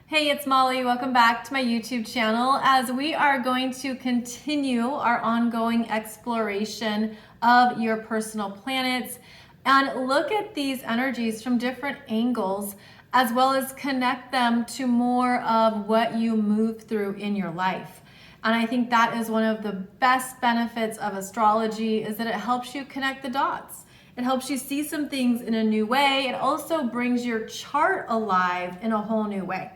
Hey, it's Molly. Welcome back to my YouTube channel as we are going to continue our ongoing exploration of your personal planets and look at these energies from different angles as well as connect them to more of what you move through in your life. And I think that is one of the best benefits of astrology is that it helps you connect the dots. It helps you see some things in a new way. It also brings your chart alive in a whole new way.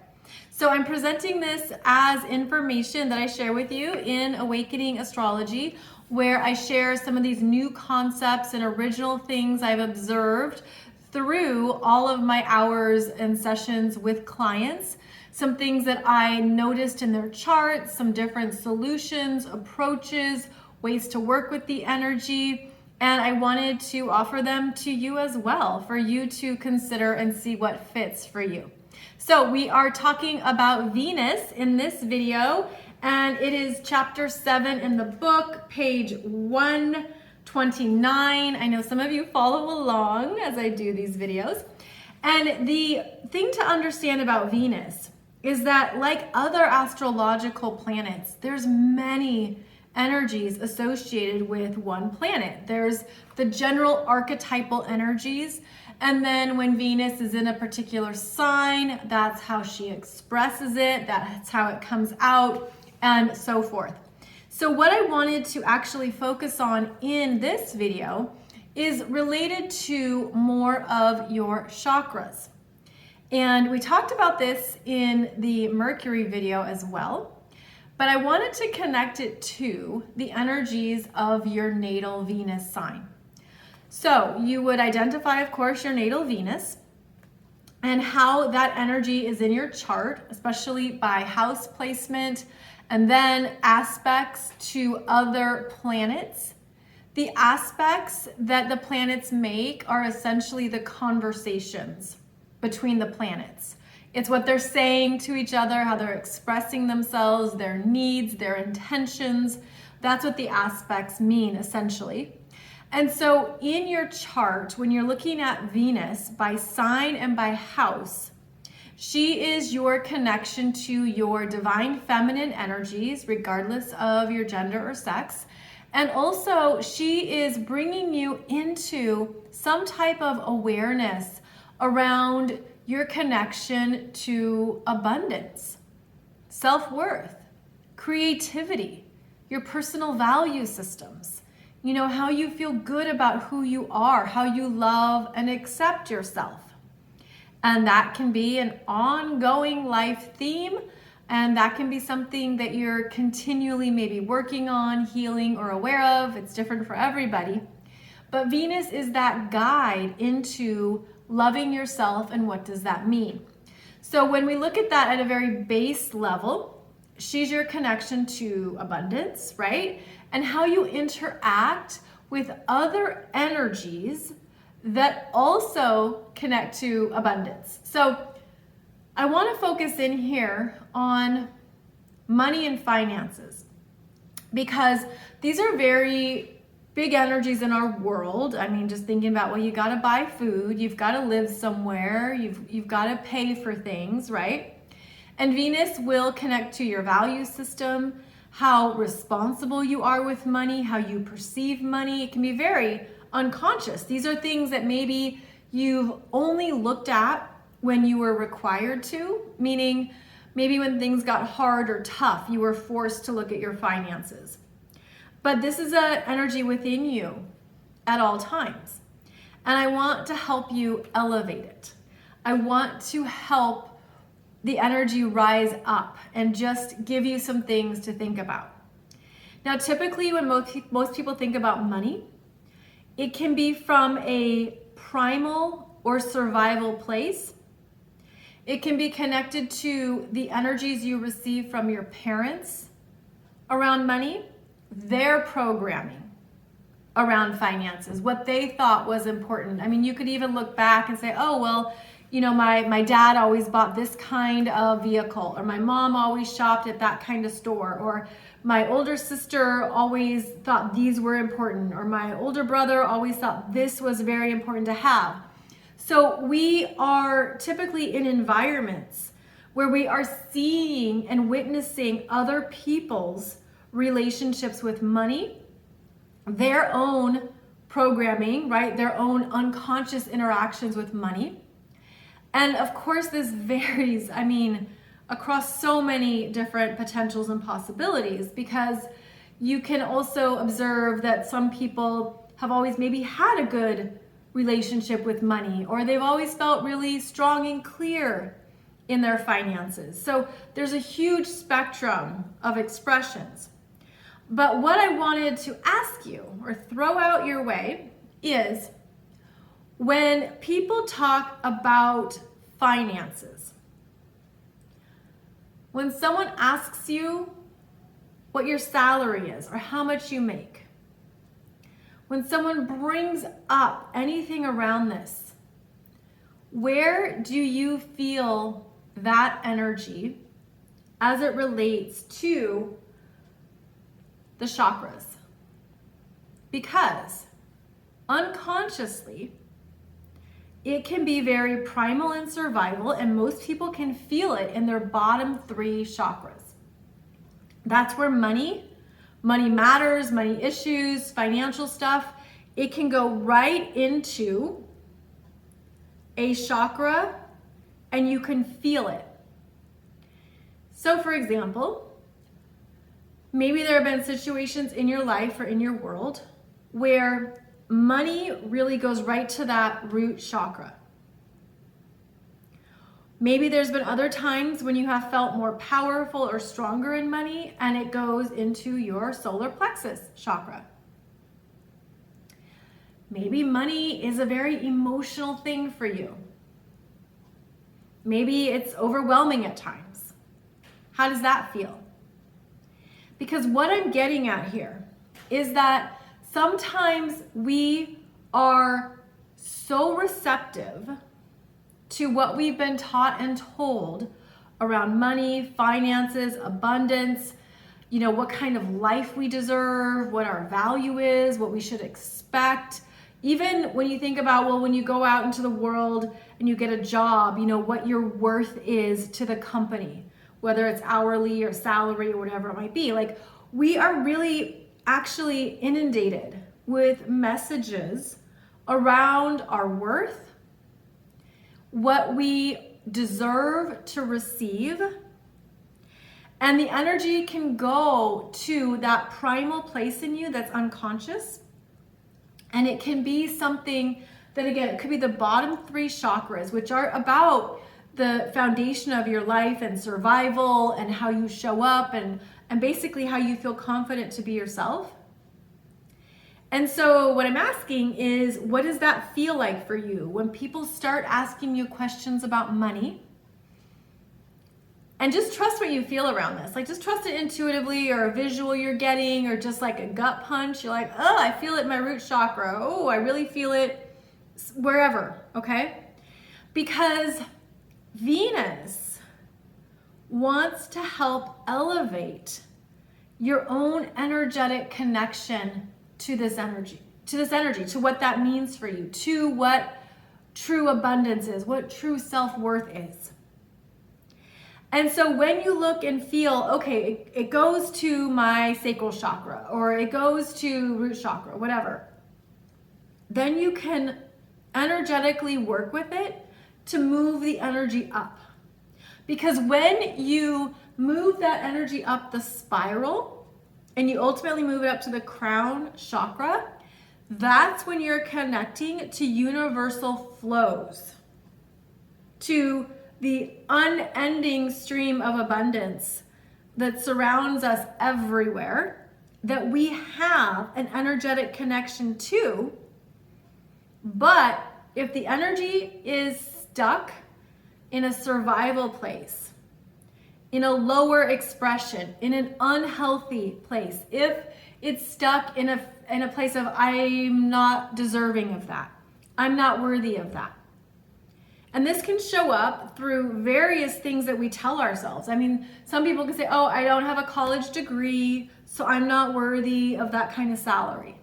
So I'm presenting this as information that I share with you in Awakening Astrology, where I share some of these new concepts and original things I've observed through all of my hours and sessions with clients. Some things that I noticed in their charts, some different solutions, approaches, ways to work with the energy. And I wanted to offer them to you as well for you to consider and see what fits for you. So we are talking about Venus in this video, and it is chapter 7 in the book, page 129. I know some of you follow along as I do these videos. And the thing to understand about Venus is that, like other astrological planets, there's many energies associated with one planet. There's the general archetypal energies, and then when Venus is in a particular sign, that's how she expresses it, that's how it comes out, and so forth. So what I wanted to actually focus on in this video is related to more of your chakras. And we talked about this in the Mercury video as well. But I wanted to connect it to the energies of your natal Venus sign. So you would identify, of course, your natal Venus and how that energy is in your chart, especially by house placement, and then aspects to other planets. The aspects that the planets make are essentially the conversations between the planets. It's what they're saying to each other, how they're expressing themselves, their needs, their intentions. That's what the aspects mean, essentially. And so in your chart, when you're looking at Venus by sign and by house, she is your connection to your divine feminine energies, regardless of your gender or sex. And also, she is bringing you into some type of awareness around your connection to abundance, self-worth, creativity, your personal value systems, you know, how you feel good about who you are, how you love and accept yourself. And that can be an ongoing life theme, and that can be something that you're continually maybe working on, healing, or aware of. It's different for everybody. But Venus is that guide into loving yourself, and what does that mean? So when we look at that at a very base level, she's your connection to abundance, right? And how you interact with other energies that also connect to abundance. So I want to focus in here on money and finances because these are very big energies in our world. I mean, just thinking about, well, you got to buy food, you've got to live somewhere, you've got to pay for things, right? And Venus will connect to your value system, how responsible you are with money, how you perceive money. It can be very unconscious. These are things that maybe you've only looked at when you were required to, meaning maybe when things got hard or tough, you were forced to look at your finances. But this is an energy within you at all times. And I want to help you elevate it. I want to help the energy rise up and just give you some things to think about. Now, typically when most people think about money, it can be from a primal or survival place. It can be connected to the energies you receive from your parents around money, their programming around finances, what they thought was important. I mean, you could even look back and say, oh, well, you know, my dad always bought this kind of vehicle, or my mom always shopped at that kind of store, or my older sister always thought these were important, or my older brother always thought this was very important to have. So we are typically in environments where we are seeing and witnessing other people's relationships with money, their own programming, right? Their own unconscious interactions with money. And of course, this varies, across so many different potentials and possibilities, because you can also observe that some people have always maybe had a good relationship with money, or they've always felt really strong and clear in their finances. So there's a huge spectrum of expressions. But what I wanted to ask you or throw out your way is, when people talk about finances, when someone asks you what your salary is or how much you make, when someone brings up anything around this, where do you feel that energy as it relates to the chakras? Because unconsciously, it can be very primal and survival, and most people can feel it in their bottom 3 chakras. That's where money matters, money issues, financial stuff, it can go right into a chakra and you can feel it. So for example, maybe there have been situations in your life or in your world where money really goes right to that root chakra. Maybe there's been other times when you have felt more powerful or stronger in money and it goes into your solar plexus chakra. Maybe money is a very emotional thing for you. Maybe it's overwhelming at times. How does that feel? Because what I'm getting at here is that sometimes we are so receptive to what we've been taught and told around money, finances, abundance, what kind of life we deserve, what our value is, what we should expect. Even when you think about, when you go out into the world and you get a job, what your worth is to the company, whether it's hourly or salary or whatever it might be. Like, we are really actually inundated with messages around our worth, what we deserve to receive, and the energy can go to that primal place in you that's unconscious. And it can be something that, again, it could be the bottom 3 chakras, which are about the foundation of your life and survival and how you show up and basically how you feel confident to be yourself. And so what I'm asking is, what does that feel like for you when people start asking you questions about money? And just trust what you feel around this. Like, just trust it intuitively, or a visual you're getting, or just like a gut punch. You're like, oh, I feel it in my root chakra. Oh, I really feel it wherever, okay? Because Venus wants to help elevate your own energetic connection to this energy, to what that means for you, to what true abundance is, what true self-worth is. And so when you look and feel, okay, it goes to my sacral chakra, or it goes to root chakra, whatever, then you can energetically work with it to move the energy up. Because when you move that energy up the spiral and you ultimately move it up to the crown chakra, that's when you're connecting to universal flows, to the unending stream of abundance that surrounds us everywhere, that we have an energetic connection to. But if the energy is stuck in a survival place, in a lower expression, in an unhealthy place, if it's stuck in a place of, I'm not deserving of that, I'm not worthy of that. And this can show up through various things that we tell ourselves. Some people can say, oh, I don't have a college degree, so I'm not worthy of that kind of salary.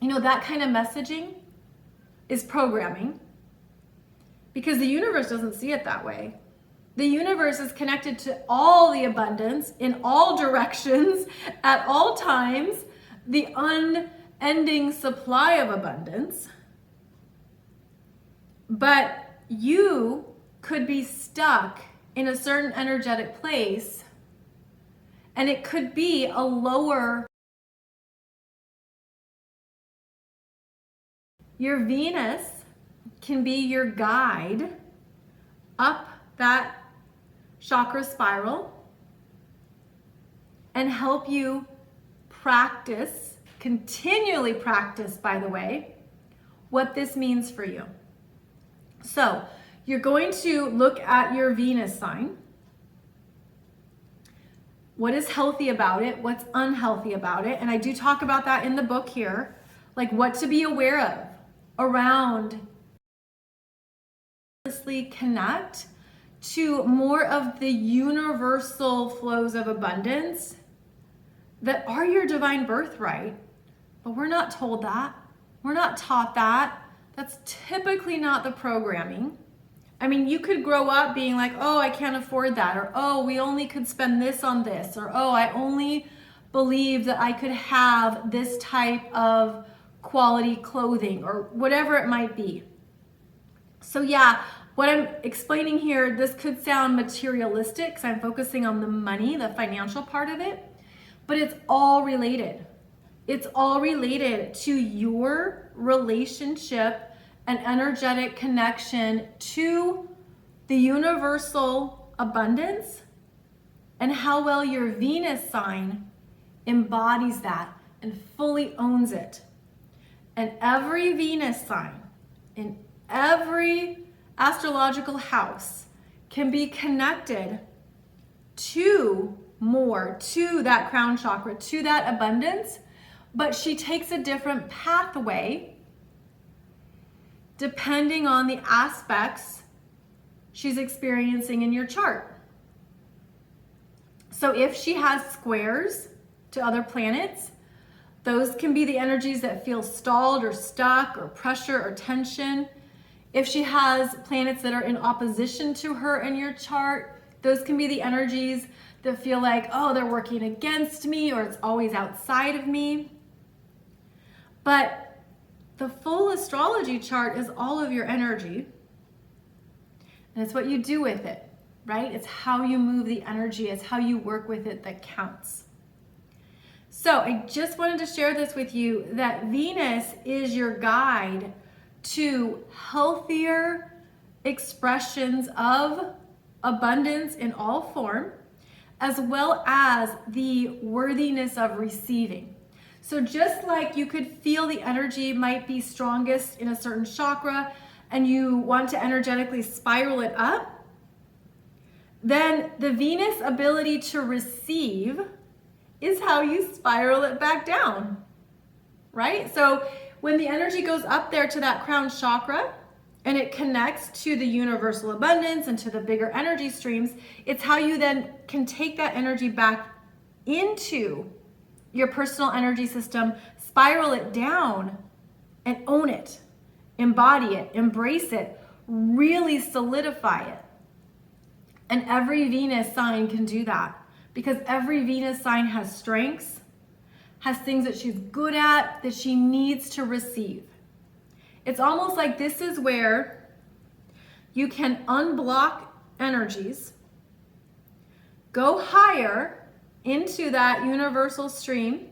That kind of messaging is programming, because the universe doesn't see it that way. The universe is connected to all the abundance in all directions at all times, the unending supply of abundance. But you could be stuck in a certain energetic place, and it could be a lower. Your Venus can be your guide up that chakra spiral and help you practice, continually practice, by the way, what this means for you. So you're going to look at your Venus sign. What is healthy about it? What's unhealthy about it? And I do talk about that in the book here, like what to be aware of around connect to more of the universal flows of abundance that are your divine birthright. But we're not told that. We're not taught that. That's typically not the programming. I mean, you could grow up being like, oh, I can't afford that, or oh, we only could spend this on this, or oh, I only believe that I could have this type of quality clothing, or whatever it might be. So yeah, what I'm explaining here, this could sound materialistic because I'm focusing on the money, the financial part of it, but it's all related. It's all related to your relationship and energetic connection to the universal abundance and how well your Venus sign embodies that and fully owns it. And every Venus sign in every astrological house can be connected to that crown chakra, to that abundance, but she takes a different pathway depending on the aspects she's experiencing in your chart. So if she has squares to other planets, those can be the energies that feel stalled or stuck or pressure or tension. If she has planets that are in opposition to her in your chart, those can be the energies that feel like, oh, they're working against me, or it's always outside of me. But the full astrology chart is all of your energy, and it's what you do with it, right? It's how you move the energy, it's how you work with it that counts. So I just wanted to share this with you, that Venus is your guide to healthier expressions of abundance in all form, as well as the worthiness of receiving. So just like you could feel the energy might be strongest in a certain chakra and you want to energetically spiral it up, then the Venus ability to receive is how you spiral it back down, right? So when the energy goes up there to that crown chakra and it connects to the universal abundance and to the bigger energy streams, it's how you then can take that energy back into your personal energy system, spiral it down and own it, embody it, embrace it, really solidify it. And every Venus sign can do that because every Venus sign has strengths, has things that she's good at, that she needs to receive. It's almost like this is where you can unblock energies, go higher into that universal stream,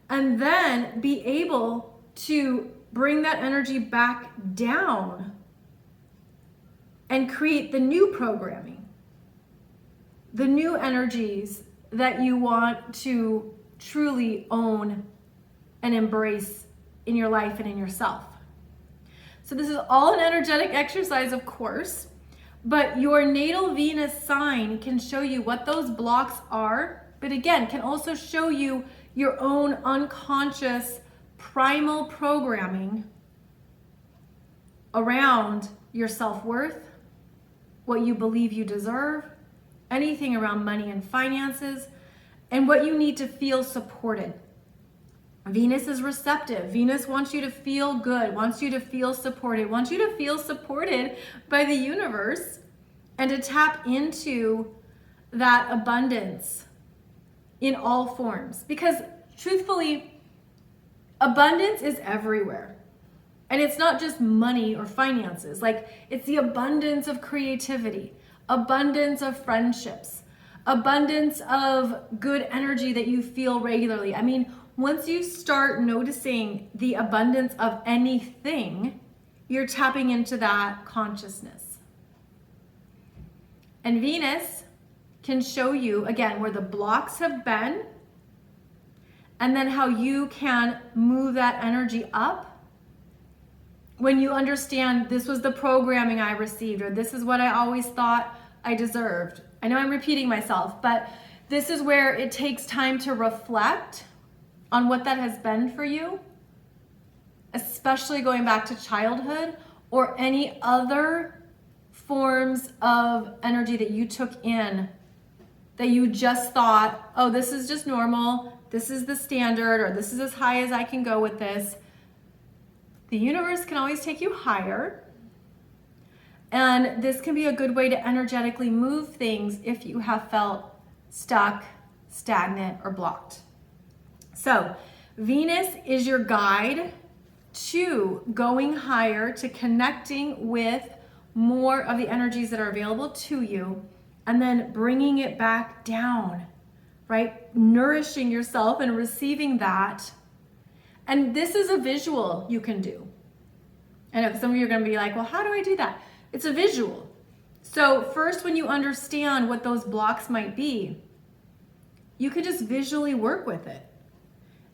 and then be able to bring that energy back down and create the new programming, the new energies that you want to truly own and embrace in your life and in yourself. So this is all an energetic exercise, of course, but your natal Venus sign can show you what those blocks are, but again, can also show you your own unconscious primal programming around your self-worth, what you believe you deserve, anything around money and finances, and what you need to feel supported. Venus is receptive. Venus wants you to feel good, wants you to feel supported, wants you to feel supported by the universe and to tap into that abundance in all forms. Because truthfully, abundance is everywhere. And it's not just money or finances. Like, it's the abundance of creativity, abundance of friendships, abundance of good energy that you feel regularly. I mean, once you start noticing the abundance of anything, you're tapping into that consciousness. And Venus can show you, again, where the blocks have been, and then how you can move that energy up when you understand this was the programming I received, or this is what I always thought I deserved. I know I'm repeating myself, but this is where it takes time to reflect on what that has been for you, especially going back to childhood or any other forms of energy that you took in that you just thought, oh, this is just normal, this is the standard, or this is as high as I can go with this. The universe can always take you higher. And this can be a good way to energetically move things if you have felt stuck, stagnant, or blocked. So Venus is your guide to going higher, to connecting with more of the energies that are available to you, and then bringing it back down, right? Nourishing yourself and receiving that. And this is a visual you can do. I know some of you are going to be like, well, how do I do that? It's a visual. So first, when you understand what those blocks might be, you can just visually work with it.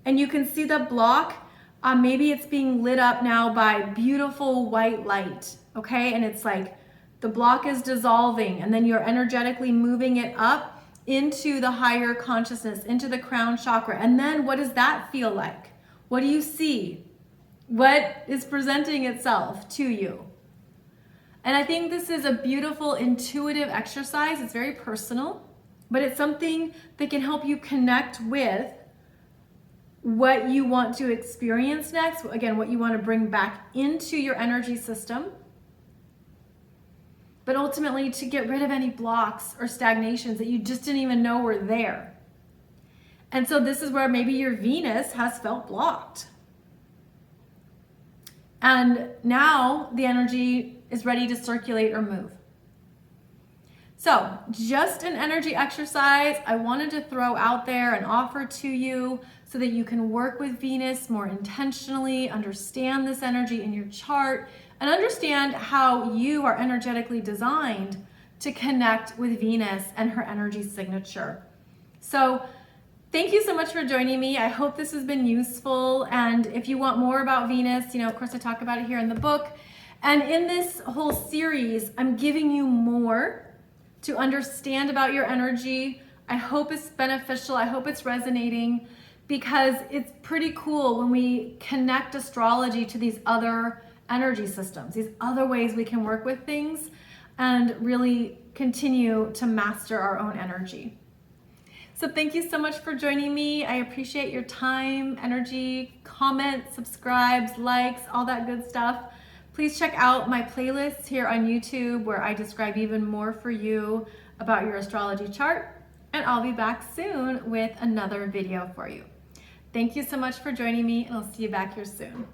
And you can see the block, maybe it's being lit up now by beautiful white light, okay? And it's like the block is dissolving, and then you're energetically moving it up into the higher consciousness, into the crown chakra. And then what does that feel like? What do you see? What is presenting itself to you? And I think this is a beautiful intuitive exercise. It's very personal, but it's something that can help you connect with what you want to experience next. Again, what you want to bring back into your energy system. But ultimately to get rid of any blocks or stagnations that you just didn't even know were there. And so this is where maybe your Venus has felt blocked. And now the energy is ready to circulate or move. So just an energy exercise I wanted to throw out there and offer to you so that you can work with Venus more intentionally, understand this energy in your chart, and understand how you are energetically designed to connect with Venus and her energy signature. So thank you so much for joining me. I hope this has been useful. And if you want more about Venus, of course I talk about it here in the book. And in this whole series, I'm giving you more to understand about your energy. I hope it's beneficial. I hope it's resonating, because it's pretty cool when we connect astrology to these other energy systems, these other ways we can work with things and really continue to master our own energy. So thank you so much for joining me. I appreciate your time, energy, comments, subscribes, likes, all that good stuff. Please check out my playlists here on YouTube where I describe even more for you about your astrology chart. And I'll be back soon with another video for you. Thank you so much for joining me, and I'll see you back here soon.